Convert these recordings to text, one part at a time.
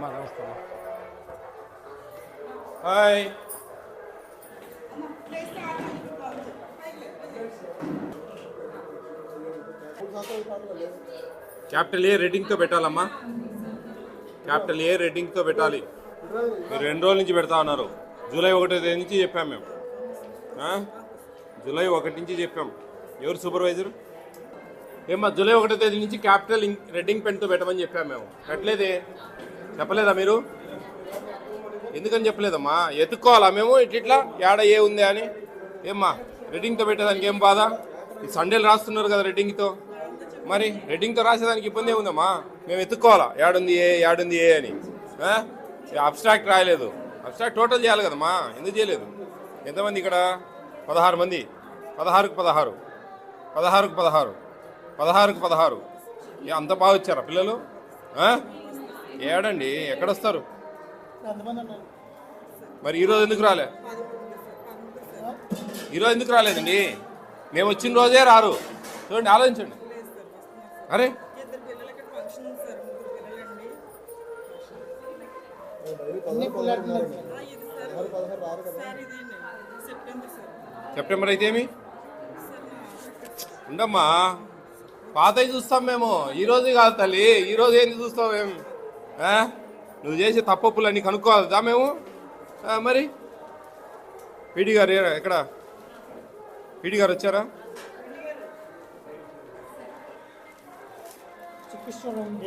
నమస్తే. Hi. Capital A రెడ్డింగ్తో పెట్టాలమ్మా. క్యాపిటల్ ఏ రెడ్డింగ్తో పెట్టాలి. మీరు 2 రోజుల నుంచి పెడతా ఉన్నారు. జూలై 1వ తేదీ నుంచి చెప్పాం మేము. జూలై 1 నుంచి చెప్పాం. ఎవరు సూపర్వైజర్? ఏమ్మా, జూలై 1వ తేదీ నుంచి క్యాపిటల్ రెడ్డింగ్ పెన్తో పెట్టమని చెప్పాము మేము. పెట్టలేదే? చెప్పలేదా మీరు? ఎందుకని చెప్పలేదమ్మా? ఎత్తుక్కోవాలా మేము ఇట్లా ఏడ ఏ ఉంది అని? ఏమ్మా, రెడ్డింగ్తో పెట్టేదానికి ఏం బాధ? ఈ సండేలు రాస్తున్నారు కదా రెడ్డింగ్తో. మరి రెడ్డింగ్తో రాసేదానికి ఇబ్బంది ఏముందమ్మా? మేము ఎత్తుక్కోవాలా ఏడుంది ఏ అని? అబ్స్ట్రాక్ట్ రాయలేదు. అబ్స్ట్రాక్ట్ టోటల్ చేయాలి కదమ్మా. ఎందుకు చేయలేదు? ఎంతమంది ఇక్కడ? 16 మంది. 16కు 16, 16కు 16, 16కు 16. అంత బాగా వచ్చారా పిల్లలు? ఏడండి, ఎక్కడొస్తారు మరి? ఈరోజు ఎందుకు రాలే? ఈరోజు ఎందుకు రాలేదండి? మేము వచ్చిన రోజే రారు. చూడండి, ఆలోచించండి. అరే, సెప్టెంబర్ అయితే ఏమి ఉండమ్మా, పాతవి చూస్తాం మేము. ఈరోజు కాదు తల్లి, ఈరోజు ఏంది చూస్తాం మేము? నువ్వు చేసే తప్పప్పులన్నీ కనుక్కోవాలదా మేము? మరి పీడి గారు ఎక్కడ? పీడి గారు వచ్చారా?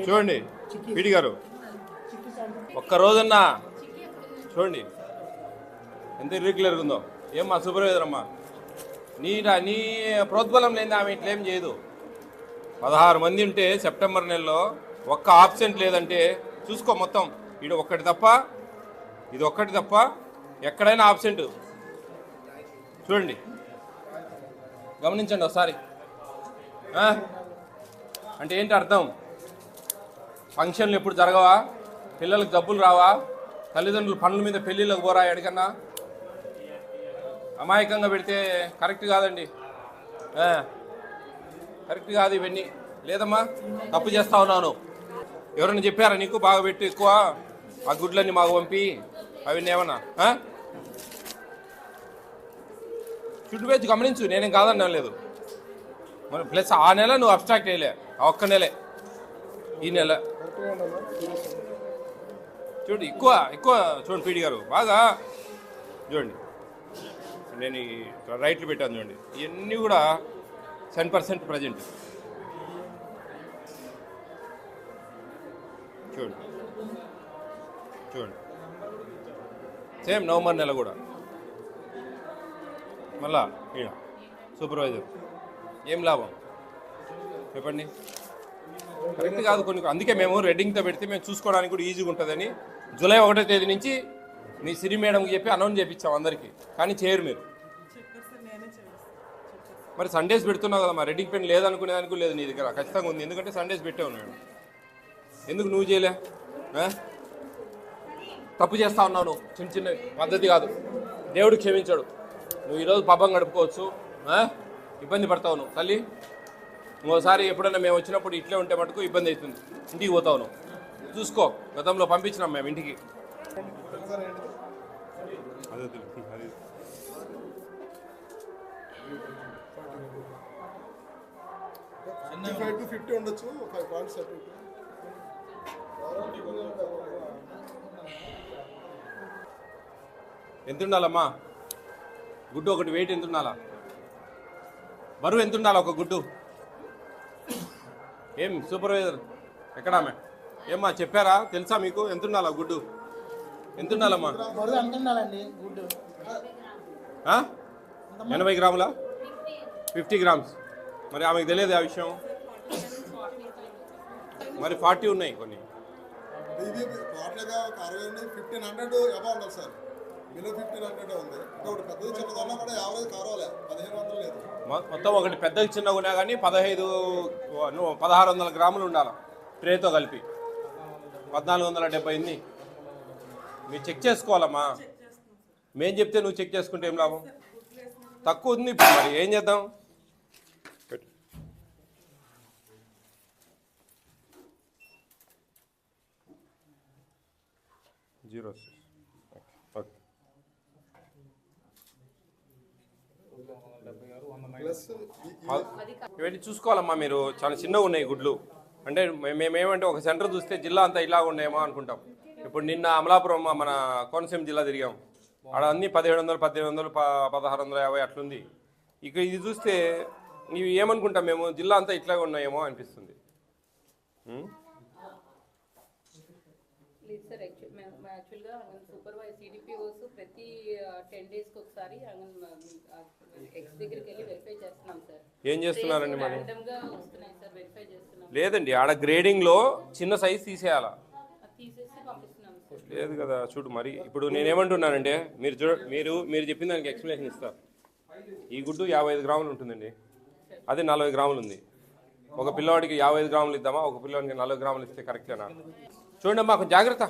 చూడండి పీడి గారు, ఒక్కరోజన్నా చూడండి ఎంత ఇర్రెగ్యులర్గా ఉందో. ఏమ్మా సూపర్వైజర్ అమ్మా, నీ ప్రోద్బలం లేని ఆమె ఇట్లేం చేయదు. 16 మంది ఉంటే సెప్టెంబర్ నెలలో ఒక్క ఆబ్సెంట్ లేదంటే చూసుకో మొత్తం. ఇది ఒక్కటి తప్ప ఎక్కడైనా ఆబ్సెంట్ చూడండి, గమనించండి ఒకసారి. అంటే ఏంటి అర్థం? ఫంక్షన్లు ఎప్పుడు జరగవా? పిల్లలకు జబ్బులు రావా? తల్లిదండ్రులు పనుల మీద పెళ్ళిళ్ళకు పోరా? ఎక్కడికన్నా అమాయకంగా పెడితే కరెక్ట్ కాదండి. కరెక్ట్ కాదు ఇవన్నీ. లేదమ్మా, తప్పు చేస్తా ఉన్నాను. ఎవరైనా చెప్పారా నీకు బాగా పెట్టి ఎక్కువ ఆ గుడ్లన్నీ మాకు పంపి అవన్నీ ఏమన్నా? చుట్టూ వేసి గమనించు, నేనేం కాదన్నా లేదు. మరి ప్లస్ ఆ నెల నువ్వు అబ్స్ట్రాక్ట్ వేయలే, ఆ ఒక్క నెలే. ఈ నెల చూడండి, ఎక్కువ చూడండి పీడి గారు, బాగా చూడండి. నేను రైట్లు పెట్టాను చూడండి, ఇవన్నీ కూడా 10% ప్రజెంట్. చూడండి సేమ్ నవంబర్ నెల కూడా. మళ్ళా ఈడ సూపర్వైజర్ ఏం లాభం చెప్పండి? కరెక్ట్ కాదు కొన్ని. అందుకే మేము రెడ్డింగ్తో పెడితే మేము చూసుకోవడానికి కూడా ఈజీగా ఉంటుందని జూలై 1వ తేదీ నుంచి మీ సిరి మేడంకి చెప్పి అనౌన్స్ చేయించాం అందరికీ. కానీ చేయరు మీరు. మరి సండేస్ పెడుతున్నావు కదా, మా రెడ్డింగ్ పెన్ లేదనుకునేదానికి లేదు నీ దగ్గర. ఖచ్చితంగా ఉంది, ఎందుకంటే సండేస్ పెట్టావు నేను. ఎందుకు నువ్వు చేయలే? తప్పు చేస్తా ఉన్నావు నువ్వు. చిన్న పద్ధతి కాదు, దేవుడు క్షమించాడు. నువ్వు ఈరోజు పబ్బం గడుపుకోవచ్చు, ఇబ్బంది పడతావు నువ్వు తల్లి. ఇంకోసారి ఎప్పుడైనా మేము వచ్చినప్పుడు ఇట్లే ఉంటే మటుకు ఇబ్బంది అవుతుంది. ఇంటికి పోతావు నువ్వు. చూసుకో, గతంలో పంపించినాం మేము ఇంటికి. ఎంత ఉండాలమ్మా గుడ్డు? ఒకటి వెయిట్ ఎంత ఉండాలా? బరువు ఎంత ఉండాలి ఒక గుడ్డు? ఏం సూపర్వైజర్ ఎక్కడా? ఏమ్మా చెప్పారా? తెలుసా మీకు ఎంత ఉండాలా గుడ్డు? ఎంత ఉండాలమ్మా? 80 గ్రాములా? 50 గ్రామ్స్. మరి ఆమెకు తెలియదు ఆ విషయం. మరి 40 ఉన్నాయి కొన్ని. మొత్తం ఒకటి పెద్దది చిన్నగా ఉన్నా కానీ 1600 గ్రాములు ఉండాలి ట్రేతో కలిపి. 1478. మీరు చెక్ చేసుకోవాలమ్మా. మేము చెప్తే నువ్వు చెక్ చేసుకుంటే ఏం లాభం? తక్కువ ఉంది ఇప్పుడు, మరి ఏం చేద్దాం? 0 ఓకే. ఇవన్నీ చూసుకోవాలమ్మా మీరు, చాలా చిన్నగా ఉన్నాయి గుడ్లు. అంటే మేమేమంటే ఒక సెంటర్ చూస్తే జిల్లా అంతా ఇలాగ ఉన్నాయేమో అనుకుంటాం. ఇప్పుడు నిన్న అమలాపురం మన కోనసీమ జిల్లా తిరిగాం, ఆడ అన్నీ 1700, 1800, 1650 అట్లుంది. ఇక ఇది చూస్తే ఇవి ఏమనుకుంటాం మేము, జిల్లా అంతా ఇట్లాగే ఉన్నాయేమో అనిపిస్తుంది. లేదు సార్, యాక్చువల్గా సూపర్వైజ్ సిడిపిఓస్ ప్రతి 10 డేస్కి ఒకసారి ఎక్స్ దగ్గరికి వెళ్ళి వెరిఫై చేస్తున్నాం సార్. ఏం చేస్తున్నారండి మరి? ర్యాండమ్గా వస్తున్నాయి సార్, వెరిఫై చేస్తున్నాం. లేదండి, ఆడ గ్రేడింగ్లో చిన్న సైజ్ తీసేయాలా? తీసేసి పంపిస్తున్నాం సార్. లేదు కదా, చూడు మరి. ఇప్పుడు నేనేమంటున్నానంటే మీరు చెప్పిన దానికి ఎక్స్ప్లెనేషన్ ఇస్తా. ఈ గుడ్డు 55 గ్రాములు ఉంటుందండి, అది 40 గ్రాములు ఉంది. ఒక పిల్లవాడికి 55 గ్రాములు ఇద్దామా, ఒక పిల్లవాడికి 40 గ్రాములు ఇస్తే కరెక్టేనా? చూడండి అమ్మా, కొంచెం జాగ్రత్త.